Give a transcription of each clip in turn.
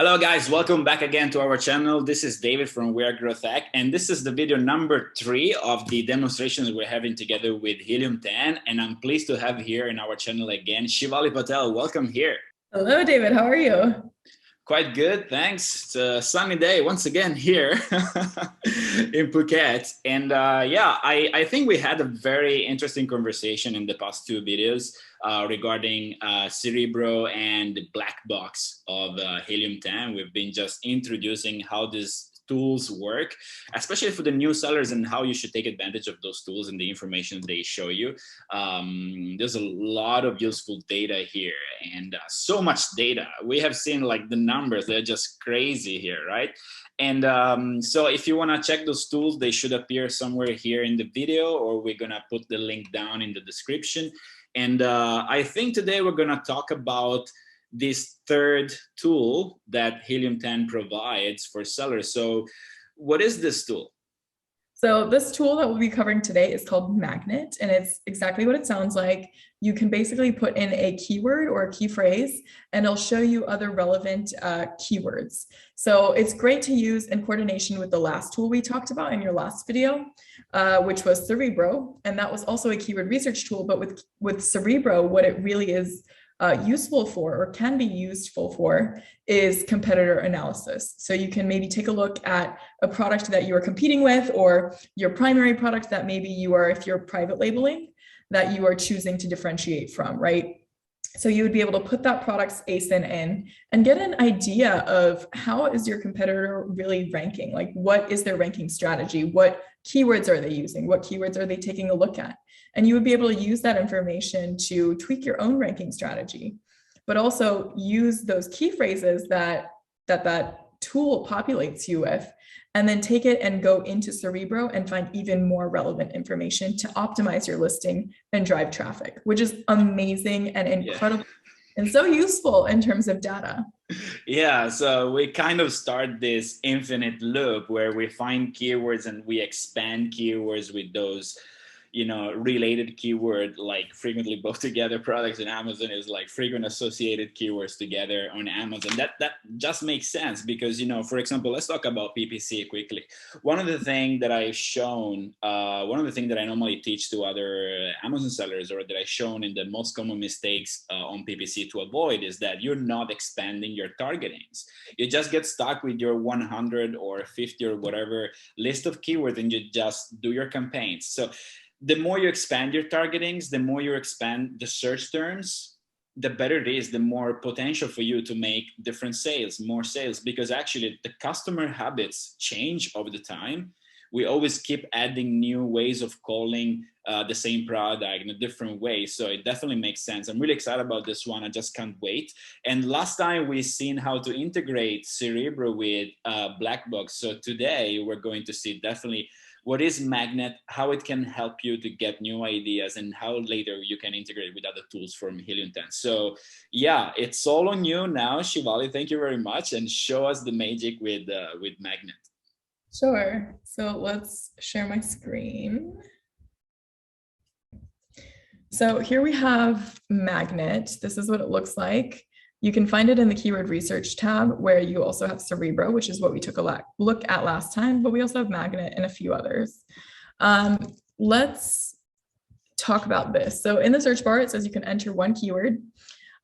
Hello guys, welcome back again to our channel. This is David from WEAREGROWTHHACK, and this is the video number 3 of the demonstrations we're having together with Helium 10. And I'm pleased to have here in our channel again, Shivali Patel. Welcome here. Hello, David. How are you? Quite good, thanks. It's a sunny day once again here in Phuket. And I think we had a very interesting conversation in the past 2 videos regarding Cerebro and the black box of Helium 10. We've been just introducing how these tools work, especially for the new sellers, and how you should take advantage of those tools and the information they show you. There's a lot of useful data here, and so much data. We have seen like the numbers, they're just crazy here, right? And so if you want to check those tools, they should appear somewhere here in the video, or we're gonna put the link down in the description. And I think today we're gonna talk about this third tool that Helium 10 provides for sellers. So what is this tool? So this tool that we'll be covering today is called Magnet, and it's exactly what it sounds like. You can basically put in a keyword or a key phrase, and it'll show you other relevant keywords. So it's great to use in coordination with the last tool we talked about in your last video, which was Cerebro. And that was also a keyword research tool, but with Cerebro, what it really is useful for, or can be useful for, is competitor analysis. So you can maybe take a look at a product that you are competing with, or your primary product that maybe you are, if you're private labeling, that you are choosing to differentiate from, right? So you would be able to put that product's ASIN in and get an idea of how is your competitor really ranking? Like, what is their ranking strategy? What keywords are they using? What keywords are they taking a look at? And you would be able to use that information to tweak your own ranking strategy, but also use those key phrases that tool populates you with, and then take it and go into Cerebro and find even more relevant information to optimize your listing and drive traffic, which is amazing and incredible. And so useful in terms of data. Yeah, so we kind of start this infinite loop where we find keywords and we expand keywords with those, you know, related keyword, like frequently both together products in Amazon is like frequent associated keywords together on Amazon. That just makes sense because, you know, for example, let's talk about PPC quickly. One of the things that I've shown, one of the things that I normally teach to other Amazon sellers, or that I've shown in the most common mistakes on PPC to avoid, is that you're not expanding your targetings. You just get stuck with your 100 or 50 or whatever list of keywords, and you just do your campaigns. So the more you expand your targetings, the more you expand the search terms, the better it is, the more potential for you to make different sales, more sales, because actually the customer habits change over the time. We always keep adding new ways of calling the same product in a different way. So it definitely makes sense. I'm really excited about this one. I just can't wait. And last time we seen how to integrate Cerebro with Blackbox. So today we're going to see definitely what is Magnet, how it can help you to get new ideas, and how later you can integrate with other tools from Helium 10. So yeah, it's all on you now, Shivali. Thank you very much, and show us the magic with Magnet. Sure. So let's share my screen. So here we have Magnet. This is what it looks like. You can find it in the keyword research tab, where you also have Cerebro, which is what we took a look at last time, but we also have Magnet and a few others. Let's talk about this. So in the search bar, it says you can enter 1 keyword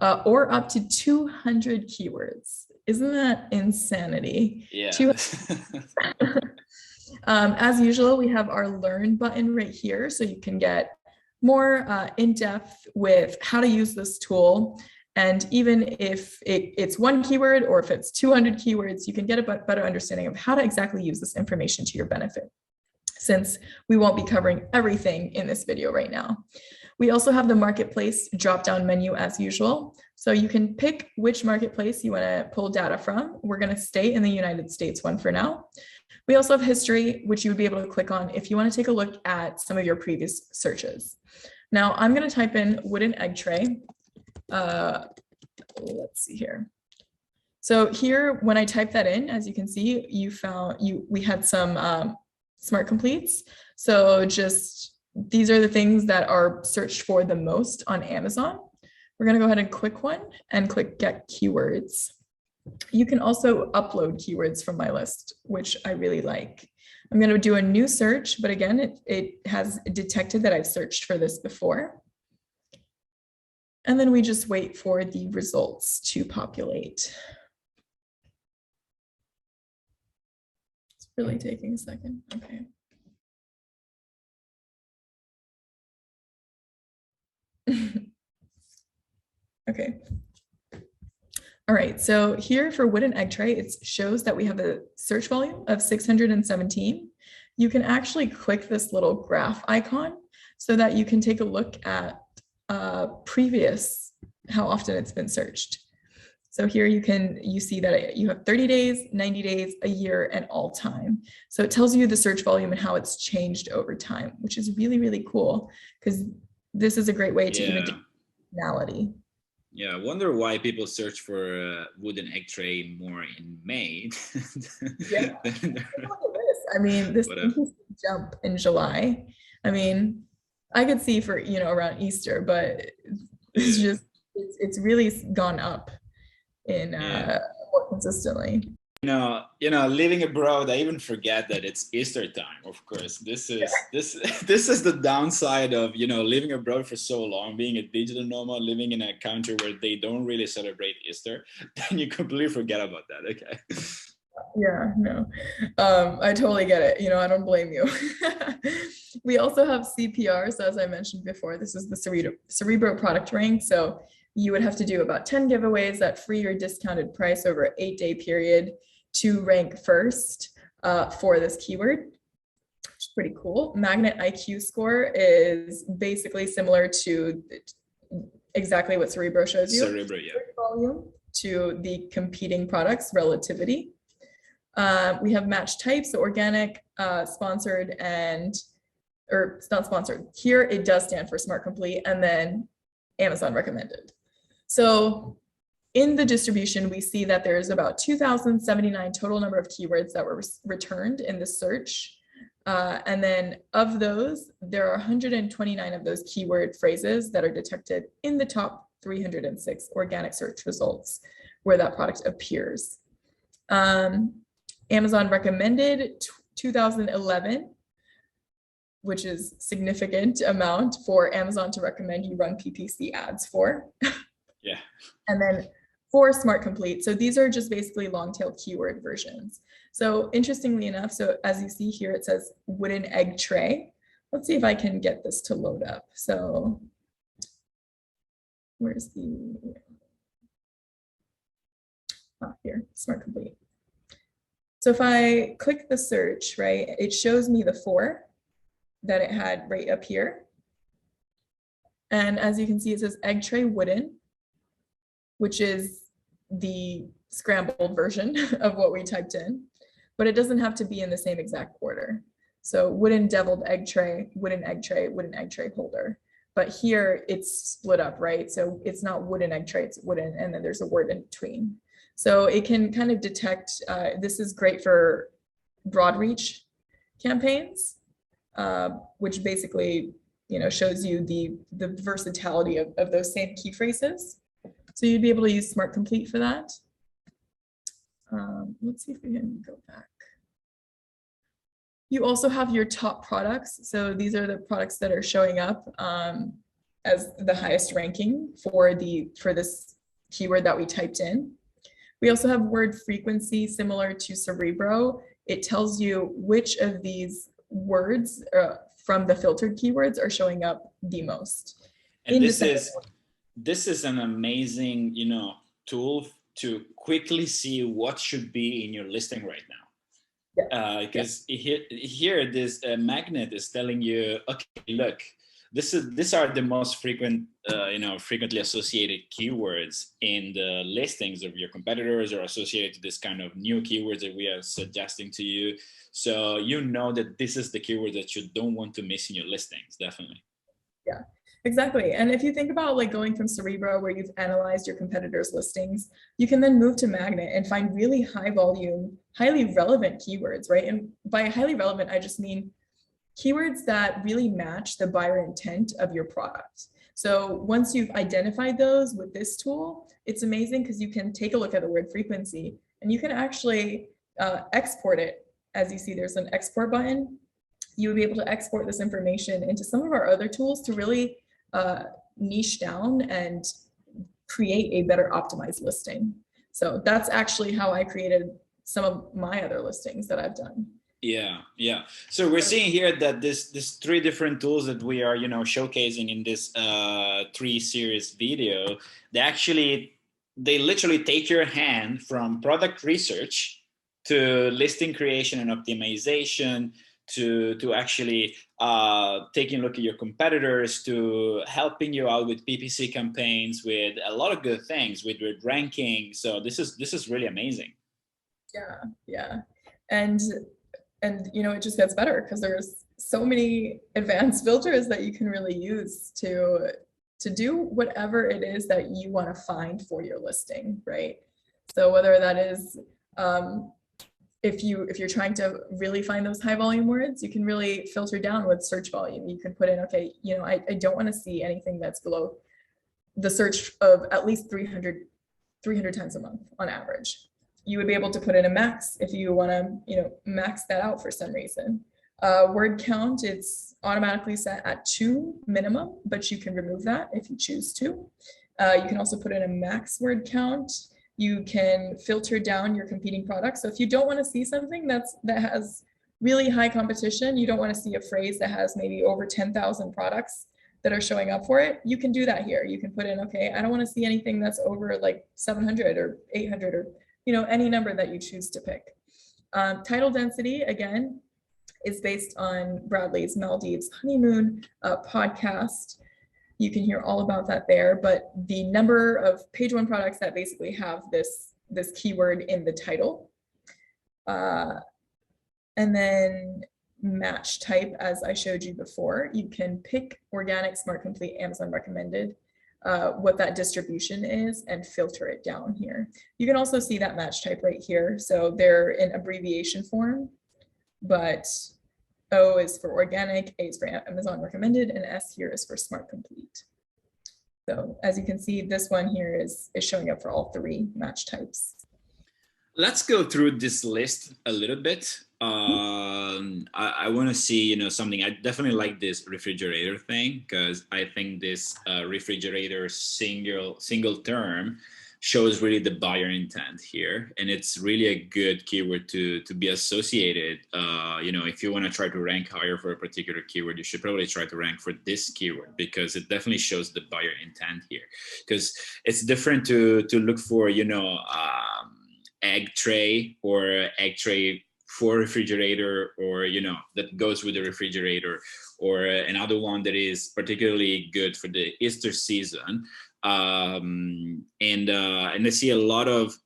or up to 200 keywords. Isn't that insanity? Yeah. As usual, we have our Learn button right here, so you can get more in-depth with how to use this tool. And even if it's 1 keyword or if it's 200 keywords, you can get a better understanding of how to exactly use this information to your benefit, since we won't be covering everything in this video right now. We also have the marketplace drop-down menu as usual. So you can pick which marketplace you want to pull data from. We're going to stay in the United States one for now. We also have history, which you would be able to click on if you want to take a look at some of your previous searches. Now I'm going to type in wooden egg tray. Let's see here. So here, when I typed that in, as you can see, we had some smart completes. So just these are the things that are searched for the most on Amazon. We're going to go ahead and click one and click get keywords. You can also upload keywords from my list, which I really like. I'm going to do a new search, but again, it has detected that I've searched for this before. And then we just wait for the results to populate. It's really taking a second. Okay. Okay. All right, so here for wooden egg tray, it shows that we have a search volume of 617. You can actually click this little graph icon so that you can take a look at previous, how often it's been searched. So here you see that you have 30 days, 90 days, a year, and all time. So it tells you the search volume and how it's changed over time, which is really, really cool because this is a great way to even do personality. Yeah, I wonder why people search for wooden egg tray more in May. Yeah. Look at this. I mean, this jump in July. I mean, I could see for, around Easter, but it's just, it's really gone up in more consistently. Living abroad, I even forget that it's Easter time. Of course, this is the downside of living abroad for so long, being a digital nomad, living in a country where they don't really celebrate Easter. Then you completely forget about that. Okay. Yeah, no, I totally get it. I don't blame you. We also have CPR. So as I mentioned before, this is the Cerebro product rank. So you would have to do about 10 giveaways at free or discounted price over an 8-day period to rank first for this keyword, which is pretty cool. Magnet IQ score is basically similar to exactly what Cerebro shows you. Cerebro, yeah. Volume to the competing products, relativity. We have match types, so organic, sponsored, or it's not sponsored. Here it does stand for Smart Complete, and then Amazon recommended. So in the distribution, we see that there's about 2,079 total number of keywords that were returned in the search. And then of those, there are 129 of those keyword phrases that are detected in the top 306 organic search results where that product appears. Amazon recommended 2011, which is significant amount for Amazon to recommend you run PPC ads for. Yeah. And then for Smart Complete, so these are just basically long tail keyword versions. So interestingly enough, so as you see here, it says wooden egg tray. Let's see if I can get this to load up. So where's the, here, Smart Complete. So if I click the search, right, it shows me the 4 that it had right up here. And as you can see, it says egg tray wooden, which is the scrambled version of what we typed in, but it doesn't have to be in the same exact order. So wooden deviled egg tray, wooden egg tray, wooden egg tray holder. But here it's split up, right? So it's not wooden egg tray, it's wooden, and then there's a word in between. So it can kind of detect, this is great for broad reach campaigns, which basically, shows you the versatility of those same key phrases. So you'd be able to use Smart Complete for that. Let's see if we can go back. You also have your top products. So these are the products that are showing up as the highest ranking for this keyword that we typed in. We also have word frequency similar to Cerebro. It tells you which of these words from the filtered keywords are showing up the most. And this is an amazing, tool to quickly see what should be in your listing right now. Because here this magnet is telling you, okay, look, these are the most frequently associated keywords in the listings of your competitors, or associated to this kind of new keywords that we are suggesting to you. So that this is the keyword that you don't want to miss in your listings, definitely. Yeah, exactly. And if you think about like going from Cerebro, where you've analyzed your competitors' listings, you can then move to Magnet and find really high volume, highly relevant keywords, right? And by highly relevant, I just mean keywords that really match the buyer intent of your product. So once you've identified those with this tool, it's amazing because you can take a look at the word frequency and you can actually export it. As you see, there's an export button. You would be able to export this information into some of our other tools to really niche down and create a better optimized listing. So that's actually how I created some of my other listings that I've done. Yeah, yeah. So we're seeing here that this three different tools that we are, showcasing in this 3 series video, they literally take your hand from product research to listing creation and optimization to actually taking a look at your competitors, to helping you out with PPC campaigns, with a lot of good things, with ranking. So this is really amazing. Yeah. And it just gets better because there's so many advanced filters that you can really use to do whatever it is that you want to find for your listing, right? So whether that is if you're trying to really find those high volume words, you can really filter down with search volume. You can put in, okay, I don't want to see anything that's below the search of at least 300 times a month on average. You would be able to put in a max if you want to, max that out for some reason. Word count, it's automatically set at 2 minimum, but you can remove that if you choose to. You can also put in a max word count. You can filter down your competing products. So if you don't want to see something that has really high competition, you don't want to see a phrase that has maybe over 10,000 products that are showing up for it, you can do that here. You can put in, okay, I don't want to see anything that's over like 700 or 800 or any number that you choose to pick. Title density, again, is based on Bradley's Maldives Honeymoon podcast. You can hear all about that there, but the number of page 1 products that basically have this keyword in the title. And then match type, as I showed you before, you can pick organic, smart, complete, Amazon recommended, what that distribution is, and filter it down here. You can also see that match type right here. So they're in abbreviation form, but O is for organic, A is for Amazon recommended, and S here is for smart complete. So as you can see, this one here is showing up for all 3 match types. Let's go through this list a little bit. I want to see, something. I definitely like this refrigerator thing because I think this refrigerator single term shows really the buyer intent here, and it's really a good keyword to be associated. If you want to try to rank higher for a particular keyword, you should probably try to rank for this keyword because it definitely shows the buyer intent here. Because it's different to look for, egg tray or egg tray for refrigerator, or that goes with the refrigerator, or another one that is particularly good for the Easter season. And I see a lot of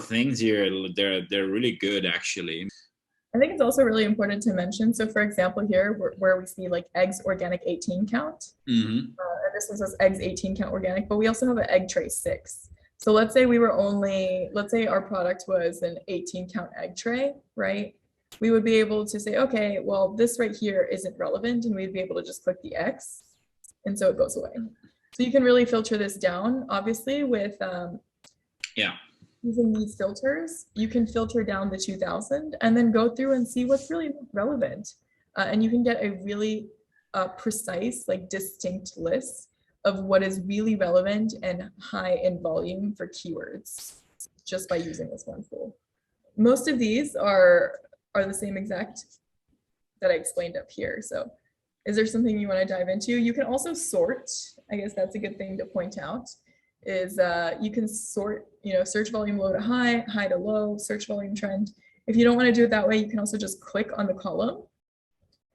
things here. They're really good, actually. I think it's also really important to mention. So, for example, here where we see like eggs organic 18 count, and this one says eggs 18 count organic, but we also have an egg tray 6. So let's say our product was an 18 count egg tray, right? We would be able to say, okay, well, this right here isn't relevant, and we'd be able to just click the X, and so it goes away. So you can really filter this down, obviously, with using these filters. You can filter down the 2000 and then go through and see what's really relevant. And you can get a really precise, like distinct list of what is really relevant and high in volume for keywords just by using this one tool. Most of these are the same exact that I explained up here. So is there something you want to dive into? You can also sort. I guess that's a good thing to point out, is you can sort, search volume low to high, high to low, search volume trend. If you don't want to do it that way, you can also just click on the column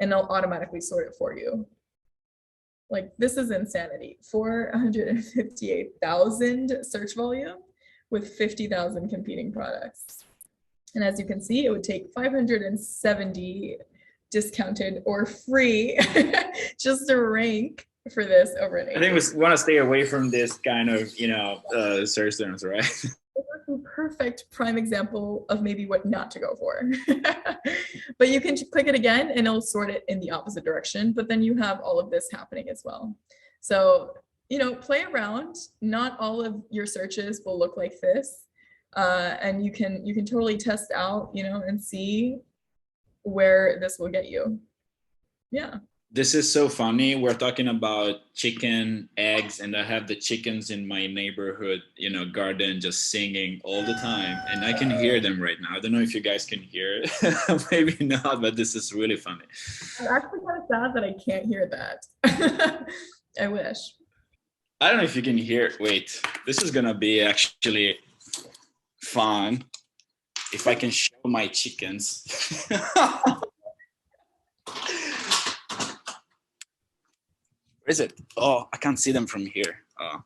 and it'll automatically sort it for you. Like, this is insanity. 458,000 search volume with 50,000 competing products. And as you can see, it would take 570 discounted or free just to rank for this over an 8. I think we want to stay away from this kind of, search terms, right? It's a perfect prime example of maybe what not to go for. But you can click it again and it'll sort it in the opposite direction, but then you have all of this happening as well. So play around. Not all of your searches will look like this. And you can totally test out, and see where this will get you. Yeah. This is so funny. We're talking about chicken, eggs, and I have the chickens in my neighborhood, garden just singing all the time. And I can hear them right now. I don't know if you guys can hear it. Maybe not, but this is really funny. I'm actually kind of sad that I can't hear that. I wish. I don't know if you can hear. Wait, this is going to be actually fun if I can show my chickens. Where is it? Oh, I can't see them from here. Oh.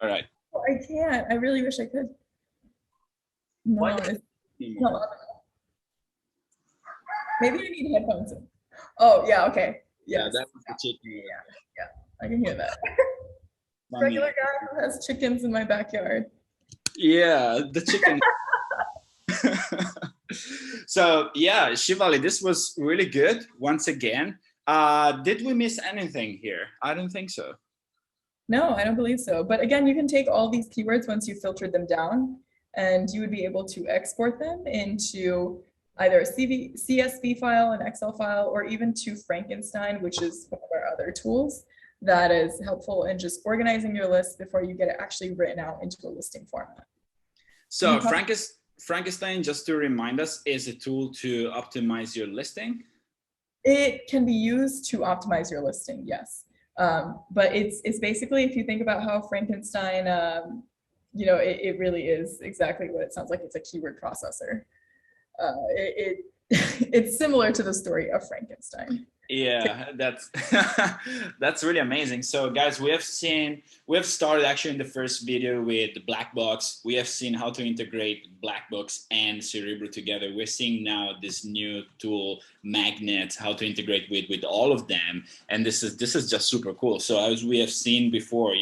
All right. Oh, I can't. I really wish I could. No, it's not loud enough. Maybe I need headphones. Oh, yeah, okay. Yes. Yeah, that was the chicken. Yeah, I can hear that. Regular guy who has chickens in my backyard. Yeah, the chicken. So yeah, Shivali, this was really good once again. Did we miss anything here? I don't think so. No, I don't believe so. But again, you can take all these keywords once you've filtered them down, and you would be able to export them into either a CSV file, an Excel file, or even to Frankenstein, which is one of our other tools that is helpful in just organizing your list before you get it actually written out into a listing format. So Frankenstein, just to remind us, is a tool to optimize your listing? It can be used to optimize your listing, yes. But it's basically, if you think about how Frankenstein, it really is exactly what it sounds like. It's a keyword processor. It's similar to the story of Frankenstein. Yeah, that's really amazing. So guys, we have started actually in the first video with the black box. We have seen how to integrate black box and Cerebro together. We're seeing now this new tool, Magnet, how to integrate with all of them. And this is just super cool. So as we have seen before,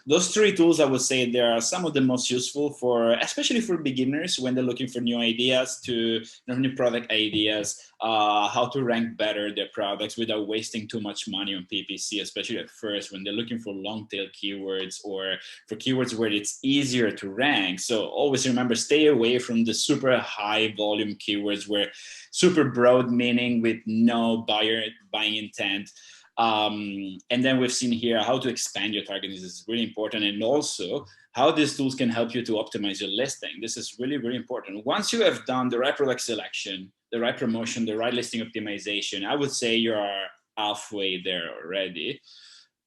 those three tools, I would say they are some of the most useful especially for beginners when they're looking for new ideas, new product ideas, how to rank better their products without wasting too much money on PPC, especially at first when they're looking for long tail keywords or for keywords where it's easier to rank. So always remember, stay away from the super high volume keywords where super broad meaning with no buying intent. And then we've seen here how to expand your target. This is really important. And also how these tools can help you to optimize your listing. This is really, really important. Once you have done the right product selection, the right promotion, the right listing optimization, I would say you are halfway there already.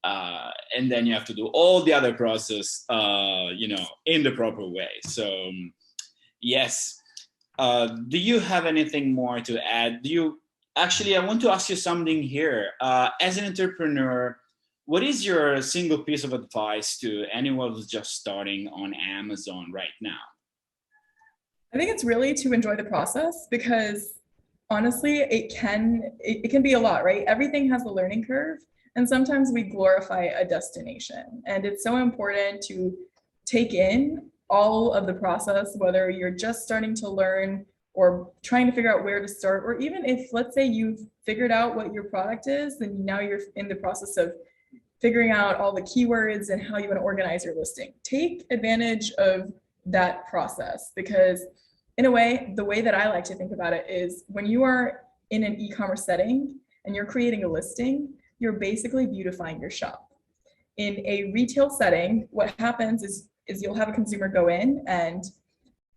And then you have to do all the other process, in the proper way. So yes. Do you have anything more to add? Actually, I want to ask you something here. As an entrepreneur, what is your single piece of advice to anyone who's just starting on Amazon right now? I think it's really to enjoy the process, because honestly, it can be a lot, right? Everything has a learning curve, and sometimes we glorify a destination. And it's so important to take in all of the process, whether you're just starting to learn or trying to figure out where to start, or even if, let's say, you've figured out what your product is, then now you're in the process of figuring out all the keywords and how you want to organize your listing. Take advantage of that process, because in a way, the way that I like to think about it is when you are in an e-commerce setting and you're creating a listing, you're basically beautifying your shop. In a retail setting, what happens is you'll have a consumer go in and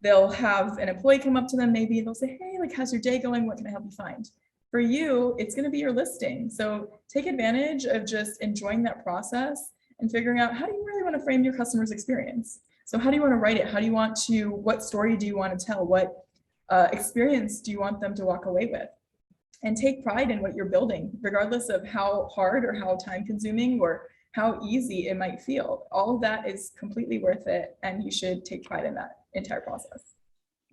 they'll have an employee come up to them, maybe they'll say, hey, like, how's your day going? What can I help you find? For you, it's going to be your listing. So take advantage of just enjoying that process and figuring out, how do you really want to frame your customer's experience? So how do you want to write it? What story do you want to tell? What experience do you want them to walk away with? And take pride in what you're building, regardless of how hard or how time consuming or how easy it might feel. All of that is completely worth it, and you should take pride in that entire process.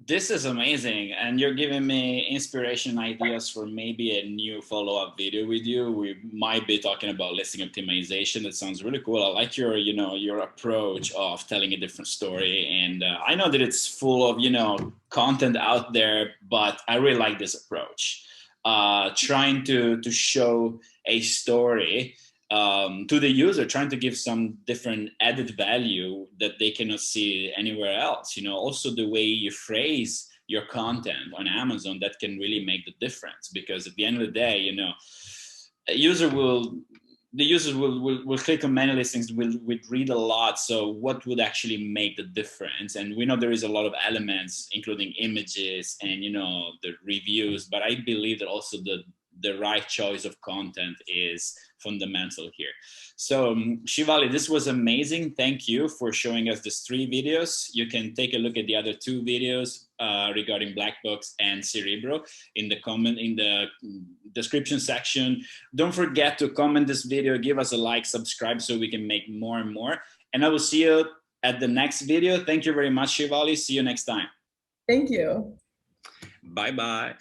This is amazing, and you're giving me inspiration ideas for maybe a new follow-up video with you. We might be talking about listing optimization. That sounds really cool. I like your approach of telling a different story, and I know that it's full of content out there, but I really like this approach. Trying to show a story to the user, trying to give some different added value that they cannot see anywhere else. Also the way you phrase your content on Amazon, that can really make the difference, because at the end of the day, the users will click on many listings, will read a lot. So what would actually make the difference? And we know there is a lot of elements, including images and the reviews, but I believe that also the right choice of content is fundamental here. So Shivali, this was amazing. Thank you for showing us these 3 videos. You can take a look at the other 2 videos regarding black box and Cerebro in the description section. Don't forget to comment this video, give us a like, subscribe, so we can make more and more. And I will see you at the next video. Thank you very much, Shivali. See you next time. Thank you. Bye-bye.